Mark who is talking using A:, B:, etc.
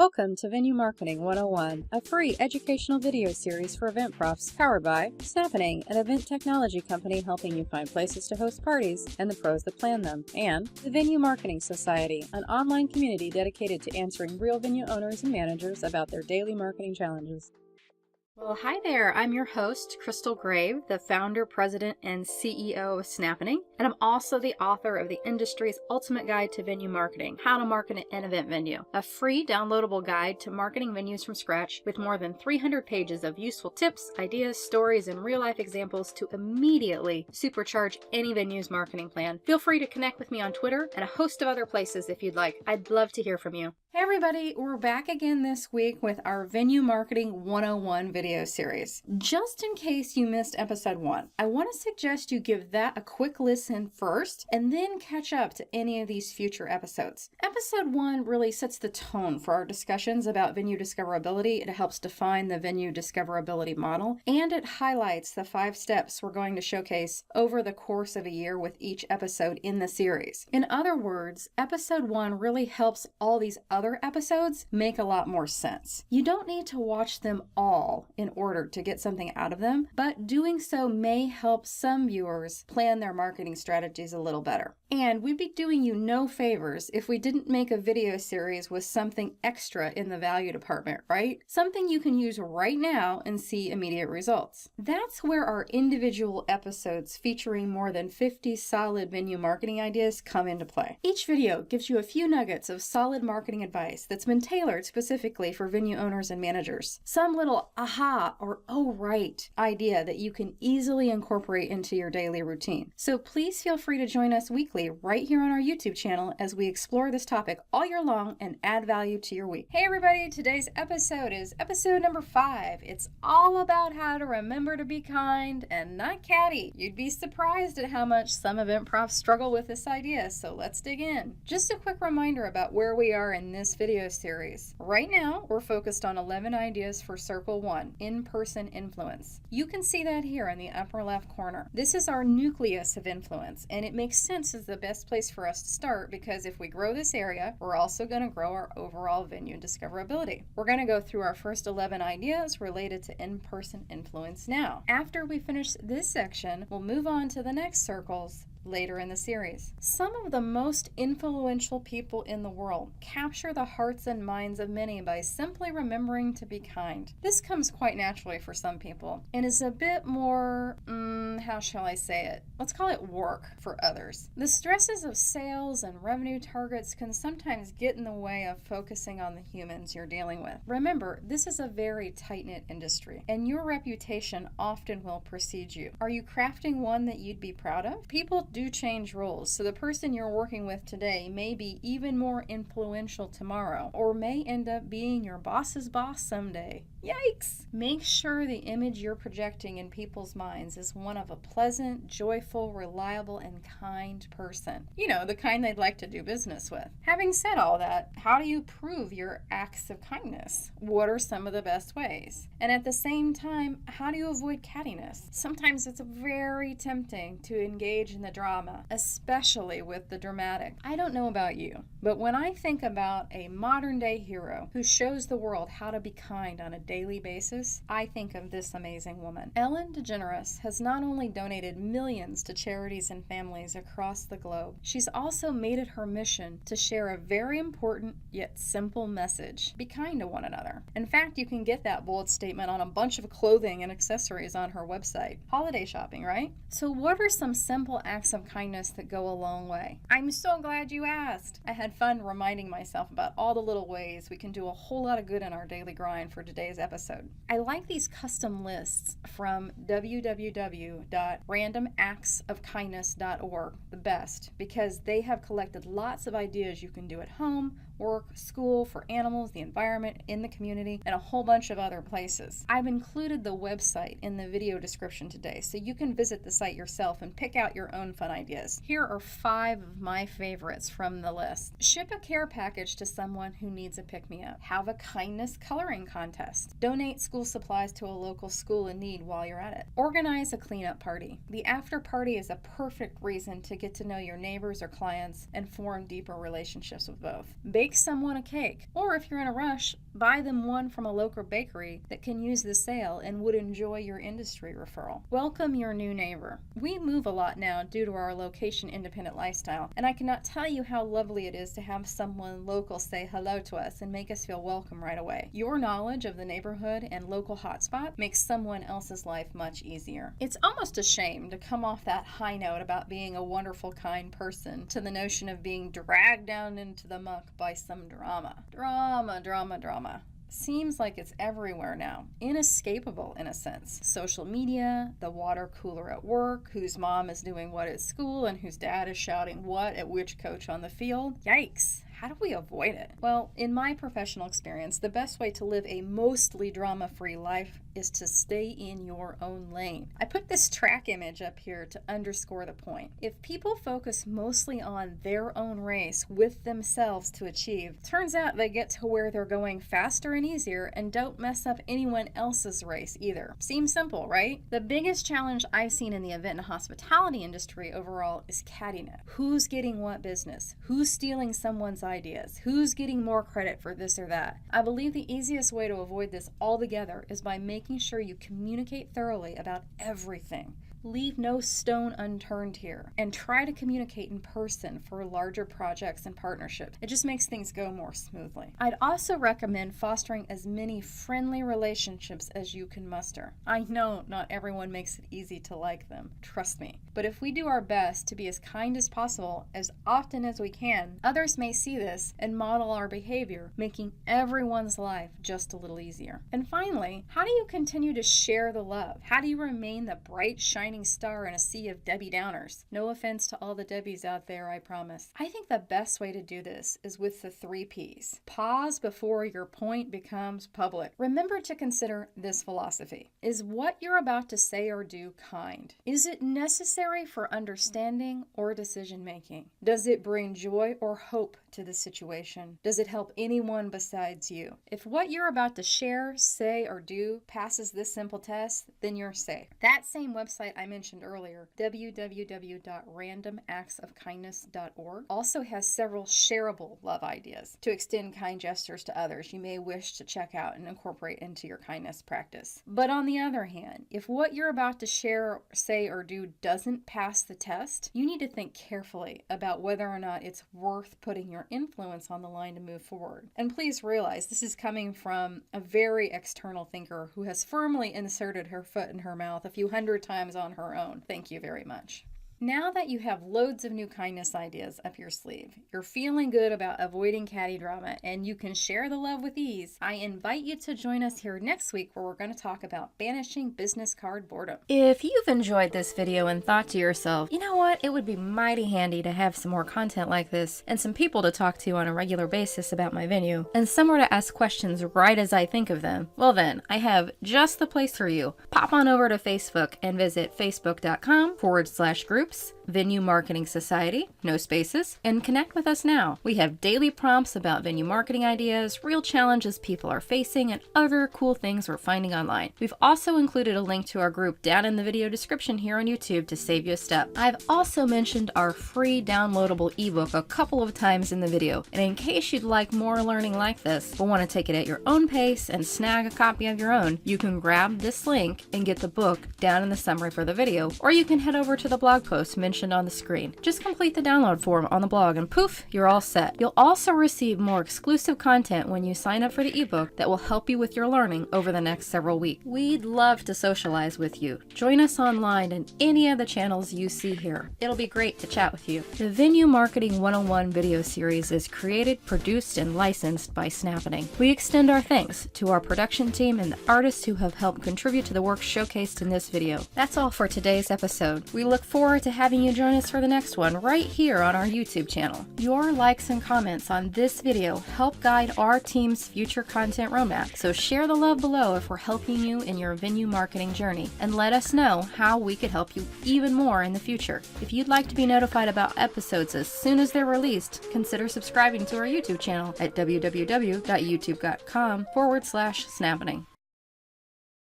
A: Welcome to Venue Marketing 101, a free educational video series for EVENTPROFS powered by Snappening, an event technology company helping you find places to host parties and the pros that plan them, and the Venue Marketing Society, an online community dedicated to answering real venue owners and managers about their daily marketing challenges. Well, hi there. I'm your host, Crystal Grave, the founder, president, and CEO of Snappening, and I'm also the author of the industry's ultimate guide to venue marketing, How to Market an Event Venue, a free downloadable guide to marketing venues from scratch with more than 300 pages of useful tips, ideas, stories, and real-life examples to immediately supercharge any venue's marketing plan. Feel free to connect with me on Twitter and a host of other places if you'd like. I'd love to hear from you. Hey everybody, we're back again this week with our Venue Marketing 101 video series. Just in case you missed episode 1, I want to suggest you give that a quick listen first and then catch up to any of these future episodes. Episode 1 really sets the tone for our discussions about venue discoverability. It helps define the venue discoverability model, and it highlights the 5 steps we're going to showcase over the course of a year with each episode in the series. In other words, episode 1 really helps all these other episodes make a lot more sense. You don't need to watch them all in order to get something out of them, but doing so may help some viewers plan their marketing strategies a little better. And we'd be doing you no favors if we didn't make a video series with something extra in the value department, right? Something you can use right now and see immediate results. That's where our individual episodes featuring more than 50 solid venue marketing ideas come into play. Each video gives you a few nuggets of solid marketing advice that's been tailored specifically for venue owners and managers. Some little aha or oh right idea that you can easily incorporate into your daily routine. So please feel free to join us weekly right here on our YouTube channel as we explore this topic all year long and add value to your week. Hey everybody, today's episode is episode number 5. It's all about how to remember to be kind and not catty. You'd be surprised at how much some event profs struggle with this idea, so let's dig in. Just a quick reminder about where we are in this video series. Right now, we're focused on 11 ideas for Circle 1, in-person influence. You can see that here in the upper left corner. This is our nucleus of influence, and it makes sense as the best place for us to start because if we grow this area, we're also going to grow our overall venue discoverability. We're going to go through our first 11 ideas related to in-person influence now. After we finish this section, we'll move on to the next circles later in the series. Some of the most influential people in the world capture the hearts and minds of many by simply remembering to be kind. This comes quite naturally for some people and is a bit more, how shall I say it? Let's call it work for others. The stresses of sales and revenue targets can sometimes get in the way of focusing on the humans you're dealing with. Remember, this is a very tight-knit industry and your reputation often will precede you. Are you crafting one that you'd be proud of? People do change roles, so the person you're working with today may be even more influential tomorrow, or may end up being your boss's boss someday. Yikes! Make sure the image you're projecting in people's minds is one of a pleasant, joyful, reliable, and kind person. You know, the kind they'd like to do business with. Having said all that, how do you prove your acts of kindness? What are some of the best ways? And at the same time, how do you avoid cattiness? Sometimes it's very tempting to engage in the drama, especially with the dramatic. I don't know about you, but when I think about a modern-day hero who shows the world how to be kind on a daily basis, I think of this amazing woman. Ellen DeGeneres has not only donated millions to charities and families across the globe, she's also made it her mission to share a very important yet simple message. Be kind to one another. In fact, you can get that bold statement on a bunch of clothing and accessories on her website. Holiday shopping, right? So what are some simple acts of kindness that go a long way? I'm so glad you asked. I had fun reminding myself about all the little ways we can do a whole lot of good in our daily grind for today's episode. I like these custom lists from www.randomactsofkindness.org the best because they have collected lots of ideas you can do at home, work, school, for animals, the environment, in the community, and a whole bunch of other places. I've included the website in the video description today, so you can visit the site yourself and pick out your own fun ideas. Here are 5 of my favorites from the list. Ship a care package to someone who needs a pick-me-up. Have a kindness coloring contest. Donate school supplies to a local school in need while you're at it. Organize a cleanup party. The after party is a perfect reason to get to know your neighbors or clients and form deeper relationships with both. Bake Bake someone a cake. Or if you're in a rush, buy them one from a local bakery that can use the sale and would enjoy your industry referral. Welcome your new neighbor. We move a lot now due to our location-independent lifestyle, and I cannot tell you how lovely it is to have someone local say hello to us and make us feel welcome right away. Your knowledge of the neighborhood and local hotspot makes someone else's life much easier. It's almost a shame to come off that high note about being a wonderful, kind person to the notion of being dragged down into the muck by some drama. Drama. Seems like it's everywhere now, inescapable in a sense. Social media, the water cooler at work, whose mom is doing what at school and whose dad is shouting what at which coach on the field. Yikes. How do we avoid it? Well, in my professional experience, the best way to live a mostly drama-free life is to stay in your own lane. I put this track image up here to underscore the point. If people focus mostly on their own race with themselves to achieve, turns out they get to where they're going faster and easier and don't mess up anyone else's race either. Seems simple, right? The biggest challenge I've seen in the event and hospitality industry overall is cattiness. Who's getting what business? Who's stealing someone's ideas? Who's getting more credit for this or that? I believe the easiest way to avoid this altogether is by making sure you communicate thoroughly about everything. Leave no stone unturned here, and try to communicate in person for larger projects and partnerships. It just makes things go more smoothly. I'd also recommend fostering as many friendly relationships as you can muster. I know not everyone makes it easy to like them, trust me. But if we do our best to be as kind as possible as often as we can, others may see this and model our behavior, making everyone's life just a little easier. And finally, how do you continue to share the love? How do you remain the bright, shining star in a sea of Debbie Downers? No offense to all the Debbies out there, I promise. I think the best way to do this is with the 3 Ps. Pause before your point becomes public. Remember to consider this philosophy. Is what you're about to say or do kind? Is it necessary for understanding or decision making? Does it bring joy or hope to the situation? Does it help anyone besides you? If what you're about to share, say, or do passes this simple test, then you're safe. That same website I mentioned earlier, www.randomactsofkindness.org, also has several shareable love ideas to extend kind gestures to others you may wish to check out and incorporate into your kindness practice. But on the other hand, if what you're about to share, say, or do doesn't pass the test, you need to think carefully about whether or not it's worth putting your influence on the line to move forward. And please realize this is coming from a very external thinker who has firmly inserted her foot in her mouth a few hundred times on her own. Thank you very much. Now that you have loads of new kindness ideas up your sleeve, you're feeling good about avoiding catty drama, and you can share the love with ease, I invite you to join us here next week where we're going to talk about banishing business card boredom. If you've enjoyed this video and thought to yourself, you know what, it would be mighty handy to have some more content like this, and some people to talk to on a regular basis about my venue, and somewhere to ask questions right as I think of them, well then, I have just the place for you. Pop on over to Facebook and visit facebook.com/groups Venue Marketing Society, no spaces, and connect with us now. We have daily prompts about venue marketing ideas, real challenges people are facing, and other cool things we're finding online. We've also included a link to our group down in the video description here on YouTube to save you a step. I've also mentioned our free downloadable ebook a couple of times in the video, and in case you'd like more learning like this, but want to take it at your own pace and snag a copy of your own, you can grab this link and get the book down in the summary for the video, or you can head over to the blog post mentioned on the screen. Just complete the download form on the blog and poof, you're all set. You'll also receive more exclusive content when you sign up for the ebook that will help you with your learning over the next several weeks. We'd love to socialize with you. Join us online in any of the channels you see here. It'll be great to chat with you. The Venue Marketing 101 video series is created, produced, and licensed by Snappening. We extend our thanks to our production team and the artists who have helped contribute to the work showcased in this video. That's all for today's episode. We look forward to having you join us for the next one right here on our YouTube channel. Your likes and comments on this video help guide our team's future content roadmap, so share the love below if we're helping you in your venue marketing journey, and let us know how we could help you even more in the future. If you'd like to be notified about episodes as soon as they're released, consider subscribing to our YouTube channel at www.youtube.com/snappening.